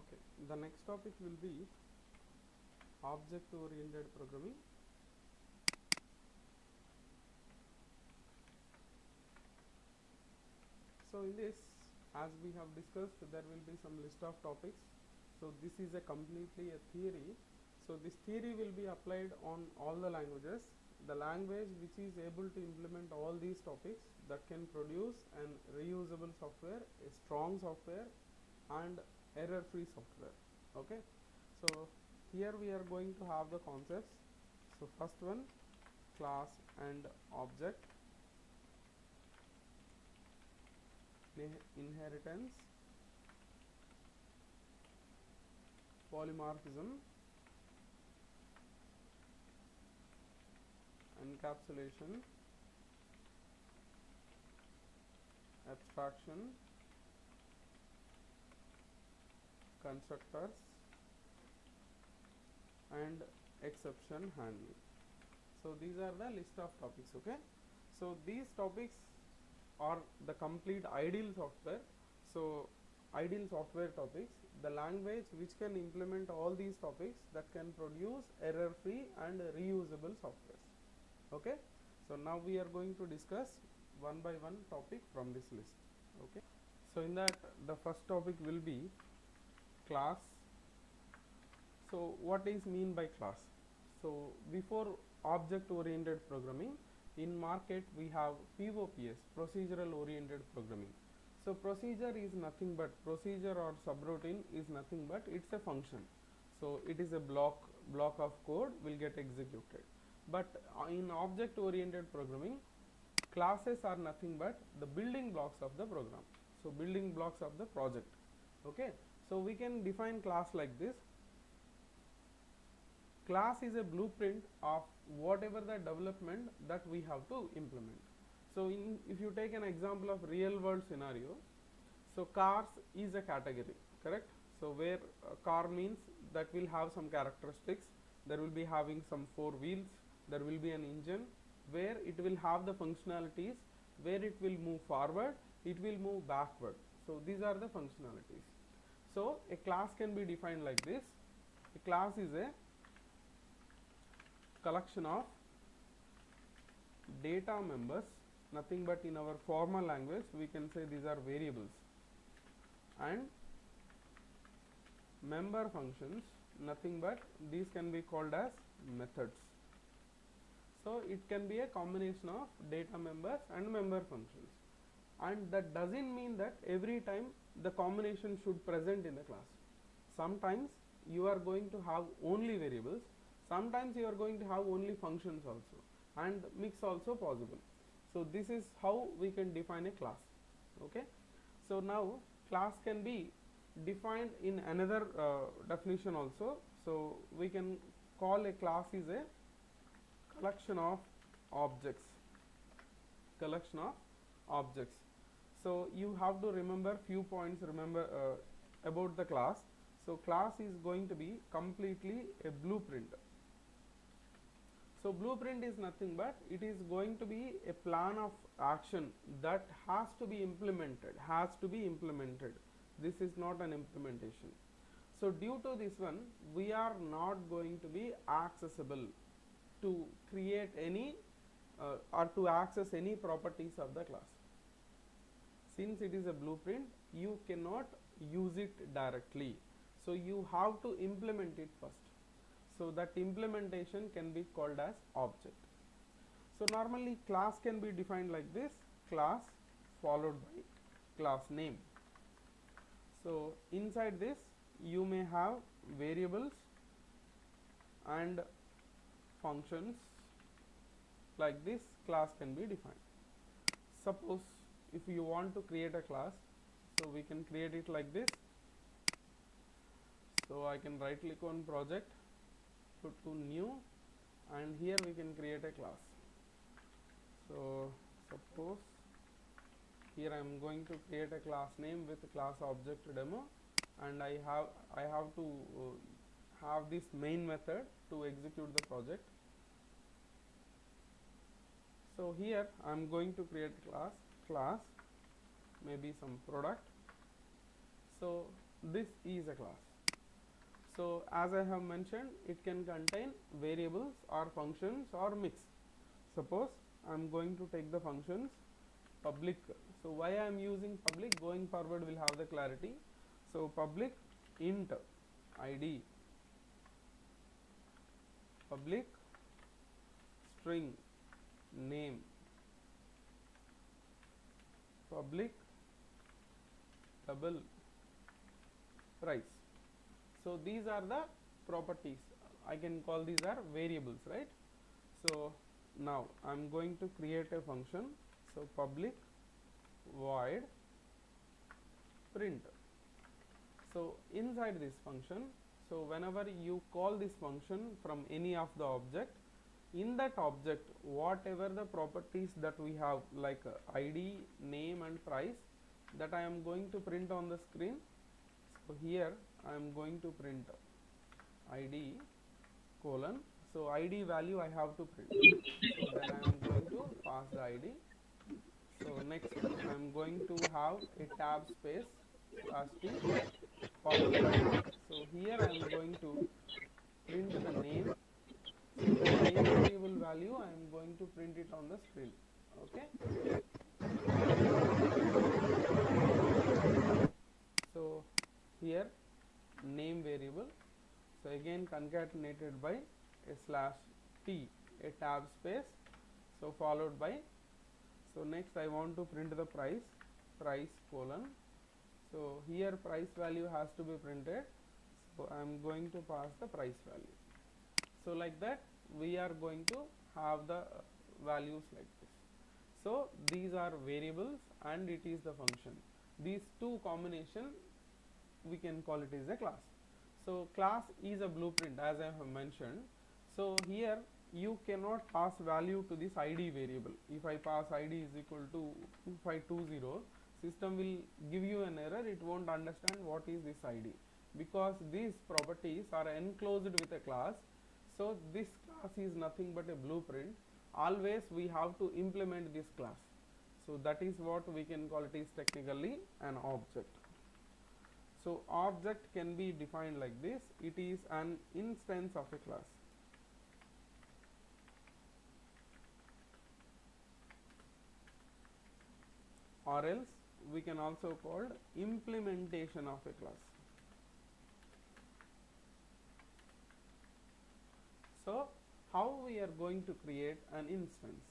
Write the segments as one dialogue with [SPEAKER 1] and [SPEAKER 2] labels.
[SPEAKER 1] Okay, the next topic will be object oriented programming. So in this, as we have discussed, there will be some list of topics. So this is a completely a theory. So this theory will be applied on all the languages. The language which is able to implement all these topics, that can produce an reusable software, a strong software, and error free software. Okay, so here we are going to have the concepts. So first one, class and object, inheritance, polymorphism, encapsulation, abstraction, constructors, and exception handling. So these are the list of topics. Okay, so these topics are the complete ideal software. So ideal software topics, the language which can implement all these topics, that can produce error free and reusable softwares. Okay, so now we are going to discuss one by one topic from this list. Okay, so in that, the first topic will be class. So what is mean by class? So before object oriented programming, in market we have POPS, procedural oriented programming. So procedure is nothing but, procedure or subroutine is nothing but, it's a function. So it is a block of code will get executed. But in object oriented programming, classes are nothing but the building blocks of the program. So building blocks of the project. Okay, so we can define class like this. Class is a blueprint of whatever the development that we have to implement. So if you take an example of real world scenario, so cars is a category, correct? So where car means that will have some characteristics, there will be having some 4 wheels, there will be an engine, where it will have the functionalities, where it will move forward, it will move backward. So these are the functionalities. So a class can be defined like this. A class is a collection of data members, nothing but in our formal language we can say these are variables, and member functions, nothing but these can be called as methods. So it can be a combination of data members and member functions, and that doesn't mean that every time the combination should present in the class. Sometimes you are going to have only variables, sometimes you are going to have only functions also, and mix also possible. So this is how we can define a class. Okay, so now class can be defined in another definition also. So we can call a class is a collection of objects, collection of objects. So you have to remember few points, about the class. So class is going to be completely a blueprint. So blueprint is nothing but, it is going to be a plan of action that has to be implemented, This is not an implementation. So due to this one, we are not going to be accessible to create any or to access any properties of the class. Since it is a blueprint, you cannot use it directly. So you have to implement it first. So that implementation can be called as object. So normally class can be defined like this, class followed by class name. So inside this you may have variables and functions. Like this class can be defined. Suppose if you want to create a class, so we can create it like this. So I can right click on project, go to new, and here we can create a class. So suppose here I am going to create a class name with class object demo, and I have to have this main method to execute the project. So here I am going to create class maybe some product. So this is a class. So as I have mentioned, it can contain variables or functions or mix. Suppose I am going to take the functions public. So why I am using public, going forward will have the clarity. So public int id, public string name, public double price. So these are the properties. I can call these are variables, right? So now I am going to create a function. So public void print. So inside this function, so whenever you call this function from any of the object, in that object whatever the properties that we have, like id, name and price, that I am going to print on the screen. So here I am going to print id colon, so id value I have to print, so then I am going to pass the id. So next I am going to have a tab space slash t followed by, so here I am going to print the name. So the name variable value I am going to print it on the screen. Okay. So here name variable, so again concatenated by a slash t, a tab space, so followed by, so next I want to print the price colon, so here price value has to be printed, so I am going to pass the price value. So like that we are going to have the values like this. So these are variables and it is the function. These two combination we can call it as a class. So class is a blueprint as I have mentioned. So here you cannot pass value to this id variable. If I pass id is equal to 2520, system will give you an error, it won't understand what is this id, because these properties are enclosed with a class. So this class is nothing but a blueprint. Always we have to implement this class. So that is what we can call it is technically an object. So object can be defined like this. It is an instance of a class. Or else we can also call implementation of a class. So how we are going to create an instance?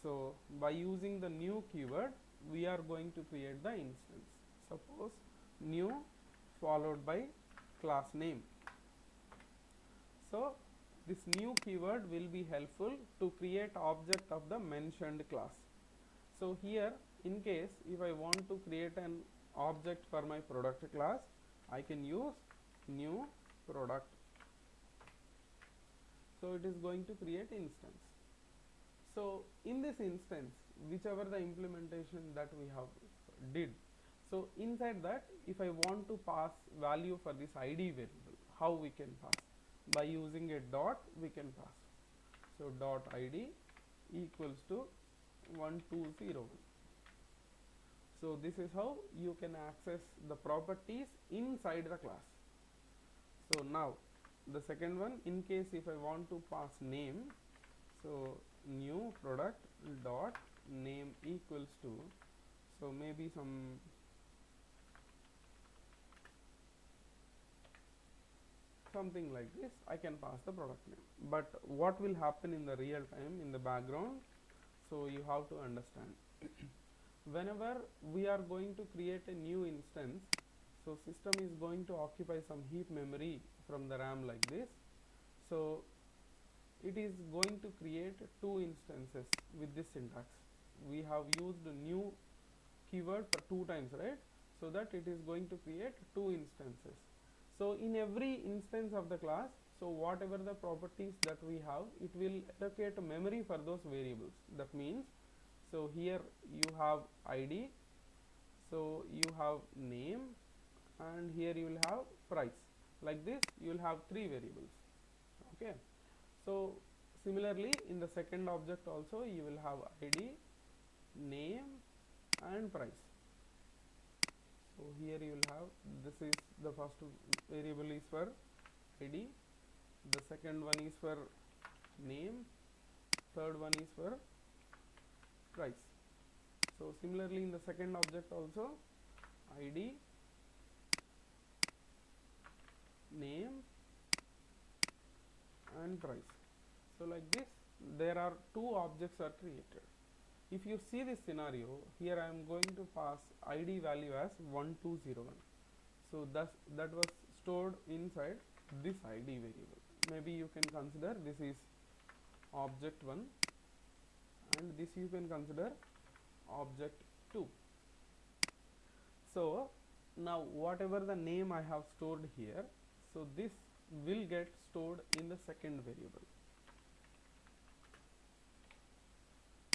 [SPEAKER 1] So by using the new keyword we are going to create the instance. Suppose new followed by class name. So this new keyword will be helpful to create object of the mentioned class. So here in case if I want to create an object for my product class, I can use new product. So it is going to create instance. So in this instance, whichever the implementation that we have did, so inside that if I want to pass value for this id variable, how we can pass? By using a dot we can pass. So dot id equals to 1201. So this is how you can access the properties inside the class. So now the second one, in case if I want to pass name, so new product dot name equals to, so maybe something like this, I can pass the product name. But what will happen in the real time in the background, so you have to understand. Whenever we are going to create a new instance, so system is going to occupy some heap memory from the RAM like this. So it is going to create two instances with this syntax. We have used new keyword for 2 times, right? So that it is going to create 2 instances. So in every instance of the class, so whatever the properties that we have, it will allocate memory for those variables. That means, so here you have id, so you have name, and here you will have price. Like this you will have 3 variables. Okay. So similarly in the second object also you will have id, name and price. So here you will have, this is the first variable is for id, the second one is for name, third one is for price. So similarly in the second object also, id, name and price. So like this there are two objects are created. If you see this scenario, here I am going to pass id value as 1201. So that was stored inside this id variable. Maybe you can consider this is object 1 and this you can consider object 2. So now whatever the name I have stored here, so this will get stored in the second variable.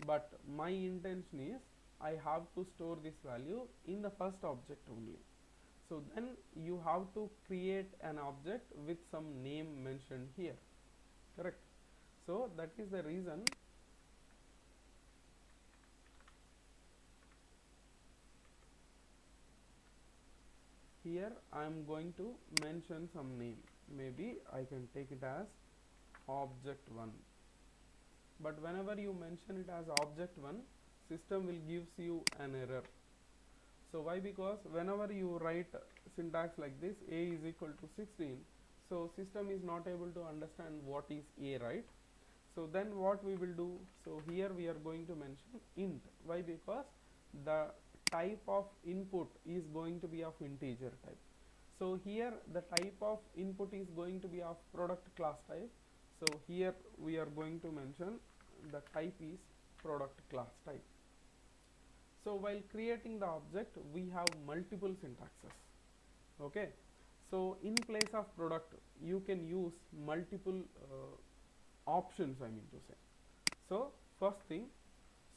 [SPEAKER 1] But my intention is I have to store this value in the first object only. So then you have to create an object with some name mentioned here, correct? So that is the reason here I am going to mention some name. Maybe I can take it as object 1. But whenever you mention it as object 1, system will gives you an error. So why? Because whenever you write syntax like this, a is equal to 16, so system is not able to understand what is a, right? So then what we will do, so here we are going to mention int. Why? Because the type of input is going to be of integer type. So here the type of input is going to be of product class type. So here we are going to mention the type is product class type. So while creating the object, we have multiple syntaxes. Okay. So in place of product, you can use multiple options, I mean to say. So first thing,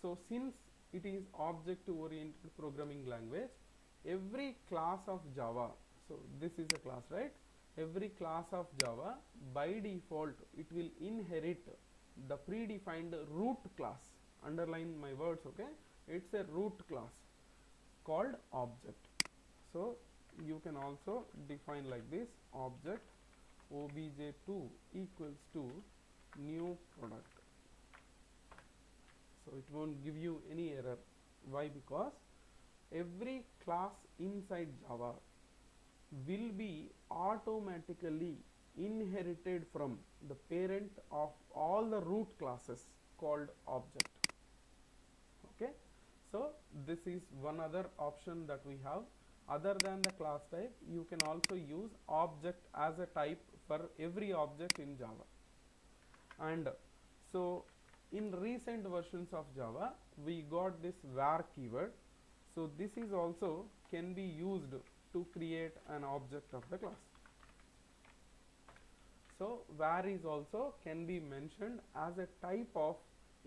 [SPEAKER 1] so since it is object oriented programming language, every class of Java, so this is a class, right? Every class of Java by default it will inherit the predefined root class. Underline my words, okay? It's a root class called object. So you can also define like this: object obj2 equals to new product. So it won't give you any error. Why? Because every class inside Java will be automatically inherited from the parent of all the root classes called object. Okay. So this is one other option that we have. Other than the class type, you can also use object as a type for every object in Java. And so in recent versions of Java, we got this var keyword. So this is also can be used to create an object of the class. So var is also can be mentioned as a type of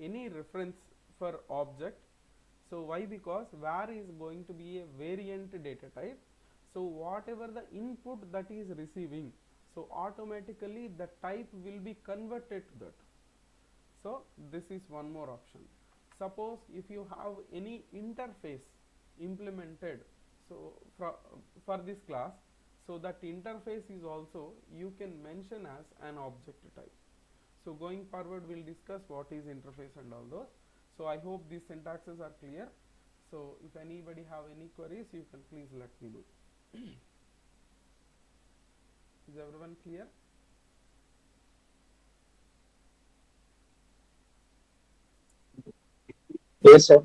[SPEAKER 1] any reference for object. So why? Because var is going to be a variant data type. So whatever the input that is receiving, so automatically the type will be converted to that. So this is one more option. Suppose if you have any interface implemented, so for this class, so that interface is also you can mention as an object type. So going forward we'll discuss what is interface and all those. So I hope these syntaxes are clear. So if anybody have any queries, you can please let me know. Is everyone clear?
[SPEAKER 2] Yes, sir.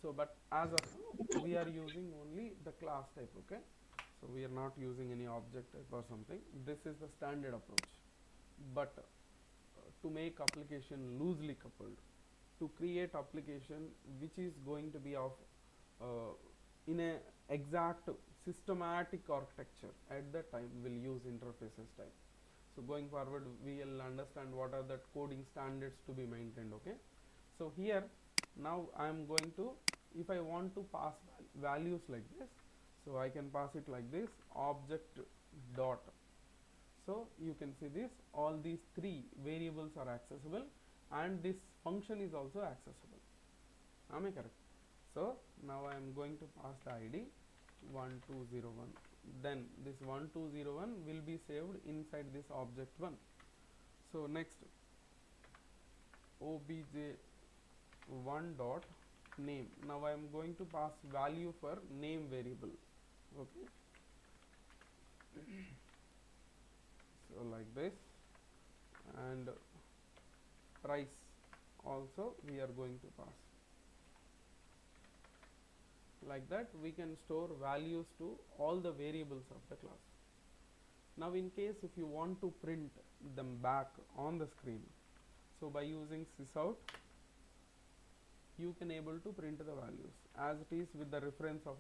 [SPEAKER 1] So but as of now we are using only the class type, okay? So we are not using any object type or something. This is the standard approach. But to make application loosely coupled, to create application which is going to be of in a exact systematic architecture, at that time we'll use interfaces type. So going forward we will understand what are the coding standards to be maintained, okay? So here now I am going to, if I want to pass values like this, so I can pass it like this: object dot. So you can see this, all these three variables are accessible and this function is also accessible. Am I correct? So now I am going to pass the id. 1201. Then this 1201 will be saved inside this object 1. So next, obj1 dot name. Now I am going to pass value for name variable. Okay. So like this, and price also we are going to pass. Like that we can store values to all the variables of the class. Now in case if you want to print them back on the screen, so by using sysout you can able to print the values as it is with the reference of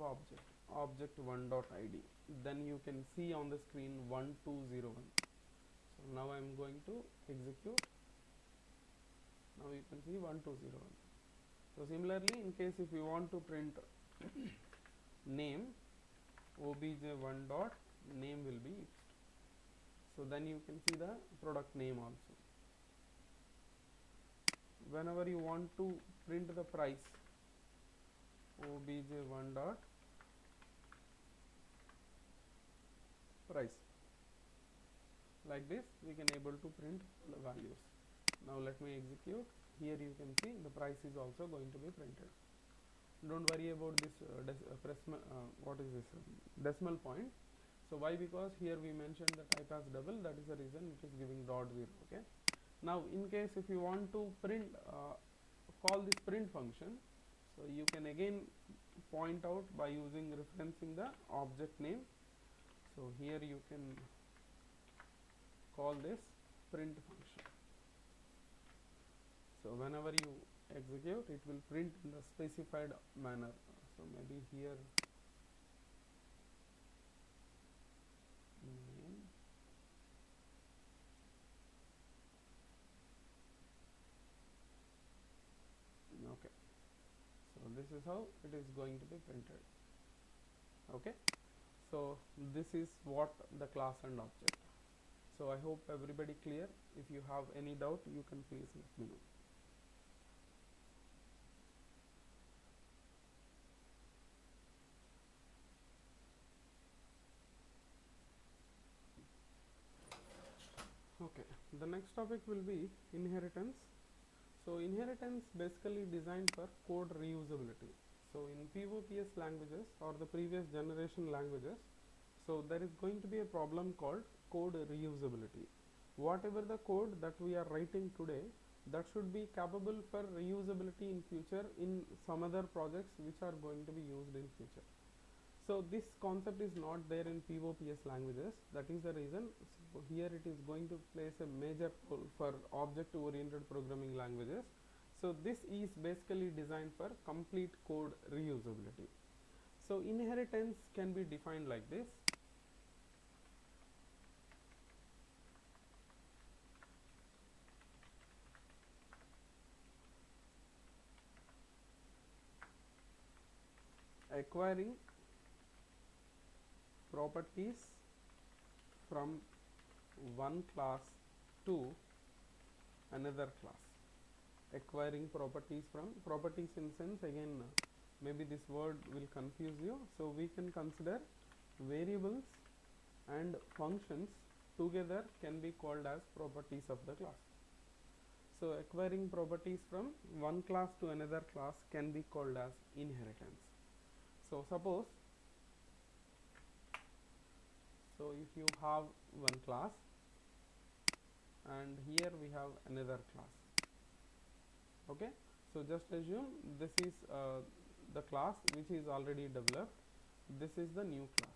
[SPEAKER 1] object1.id. Then you can see on the screen 1201. So now I am going to execute. Now you can see 1201. So similarly, in case if you want to print name, obj1 dot name will be used. So then you can see the product name also. Whenever you want to print the price, obj1 dot price. Like this we can able to print the values. Now let me execute. Here you can see the price is also going to be printed. Don't worry about this decimal point. So why? Because here we mentioned the type as double, that is the reason it is giving dot 0. Okay. Now in case if you want to print call this print function, so you can again point out by using referencing the object name. So here you can call this print function. So whenever you execute, it will print in the specified manner. So maybe here name. Okay. So this is how it is going to be printed. Okay. So this is what the class and object. So I hope everybody clear. If you have any doubt, you can please let me know. Okay, the next topic will be inheritance. So inheritance basically designed for code reusability. So in POPS languages or the previous generation languages, so there is going to be a problem called code reusability. Whatever the code that we are writing today, that should be capable for reusability in future in some other projects which are going to be used in future. So this concept is not there in POPS languages. That is the reason. So here it is going to place a major role for object-oriented programming languages. So this is basically designed for complete code reusability. So inheritance can be defined like this. Acquiring properties from one class to another class. Acquiring properties from, properties in sense, again maybe this word will confuse you. So we can consider variables and functions together can be called as properties of the class. So acquiring properties from one class to another class can be called as inheritance. So suppose, so if you have one class and here we have another class. Okay, so just assume this is the class which is already developed, this is the new class.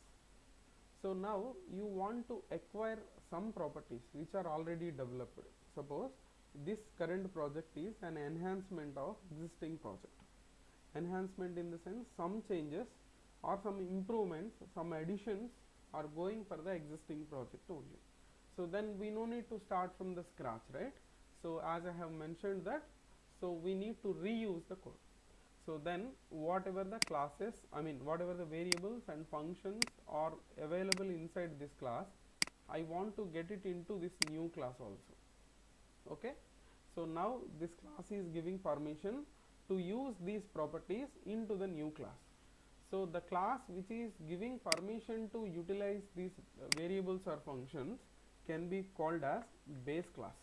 [SPEAKER 1] So now you want to acquire some properties which are already developed. Suppose this current project is an enhancement of existing project. Enhancement in the sense some changes or some improvements, some additions are going for the existing project only. So then we no need to start from the scratch, right? So as I have mentioned that, so we need to reuse the code. So then whatever the classes, whatever the variables and functions are available inside this class, I want to get it into this new class also. Okay. So now this class is giving permission to use these properties into the new class. So the class which is giving permission to utilize these variables or functions can be called as base class.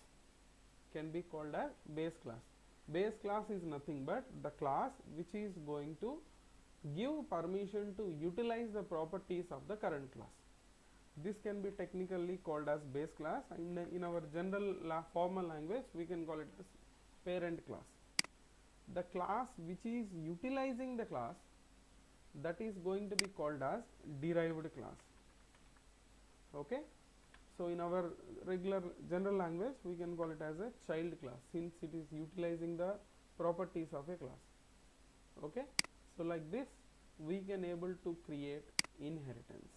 [SPEAKER 1] Can be called as base class. Base class is nothing but the class which is going to give permission to utilize the properties of the current class. This can be technically called as base class, and in our general formal language we can call it as parent class. The class which is utilizing the class, that is going to be called as derived class. Okay, so in our regular general language we can call it as a child class, since it is utilizing the properties of a class. Okay, so like this we can able to create inheritance.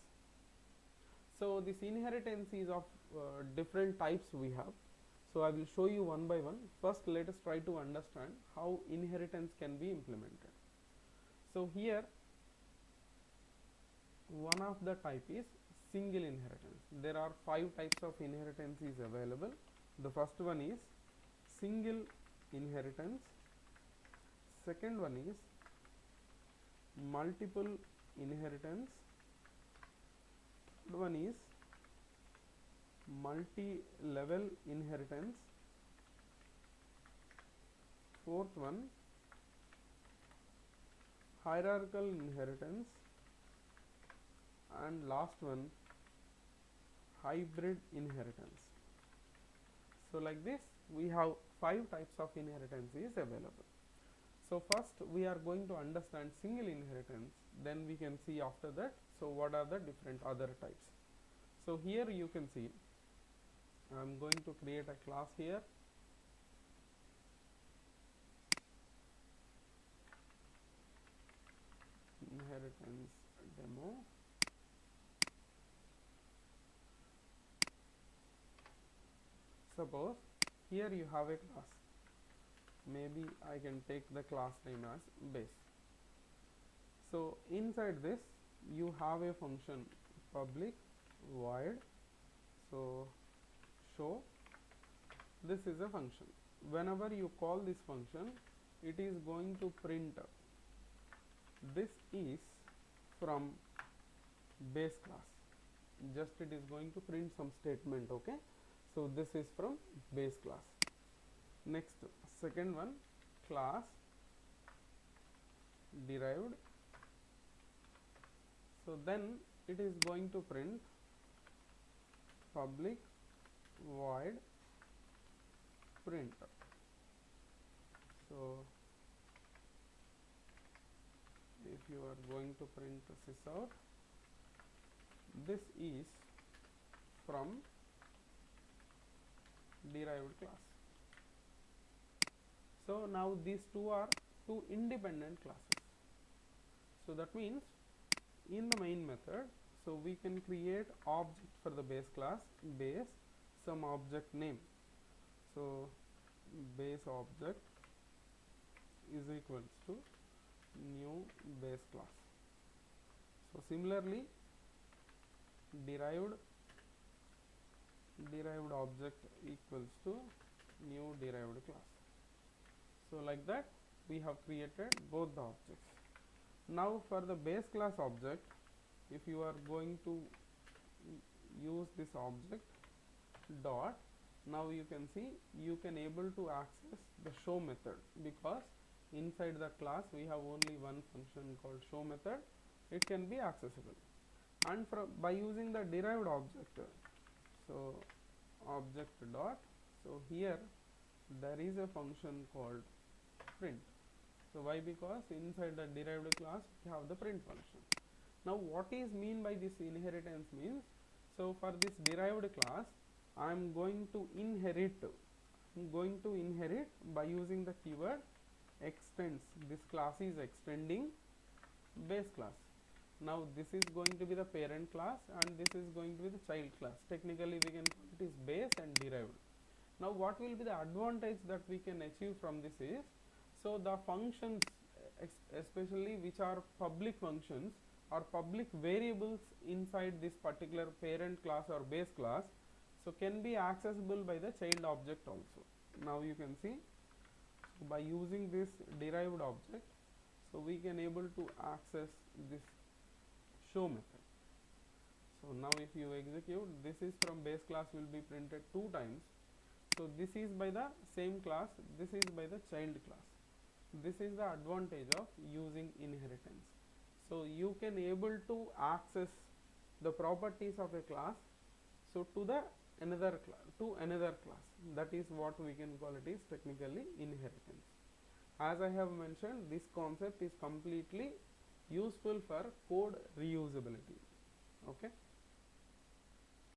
[SPEAKER 1] So this inheritance is of different types we have. So I will show you one by one. First let us try to understand how inheritance can be implemented. So here one of the type is single inheritance. There are 5 types of inheritance is available. The first one is single inheritance. Second one is multiple inheritance. Third one is multi-level inheritance. Fourth one, hierarchical inheritance. And last one, hybrid inheritance. So like this we have 5 types of inheritance is available. So first we are going to understand single inheritance, then we can see after that so what are the different other types. So here you can see I am going to create a class here. Inheritance demo. Suppose here you have a class, maybe I can take the class name as base. So inside this you have a function public void, so show. This is a function. Whenever you call this function, it is going to print this is from base class. Just it is going to print some statement. Okay, so this is from base class. Next, second one, class derived. So then it is going to print public void print. So if you are going to print this out, this is from derived class. So now these two are 2 independent classes. So that means in the main method, so we can create object for the base class, base some object name. So base object is equals to new base class. So similarly derived object equals to new derived class. So like that we have created both the objects. Now for the base class object, if you are going to use this object dot, now you can see you can able to access the show method, because inside the class we have only one function called show method. It can be accessible, and by using the derived object, so object dot, so here there is a function called print. So why? Because inside the derived class we have the print function. Now what is mean by this inheritance means, so for this derived class I am going to inherit by using the keyword extends. This class is extending base class. Now this is going to be the parent class and this is going to be the child class. Technically we can call it is base and derived. Now what will be the advantage that we can achieve from this is, so the functions especially which are public functions or public variables inside this particular parent class or base class, so can be accessible by the child object also. Now you can see by using this derived object, So we can able to access this show method. So now if you execute, this is from base class will be printed 2 times. So this is by the same class, this is by the child class. This is the advantage of using inheritance. So you can able to access the properties of a class, so to the another class. That is what we can call it is technically inheritance. As I have mentioned, this concept is completely useful for code reusability. Okay.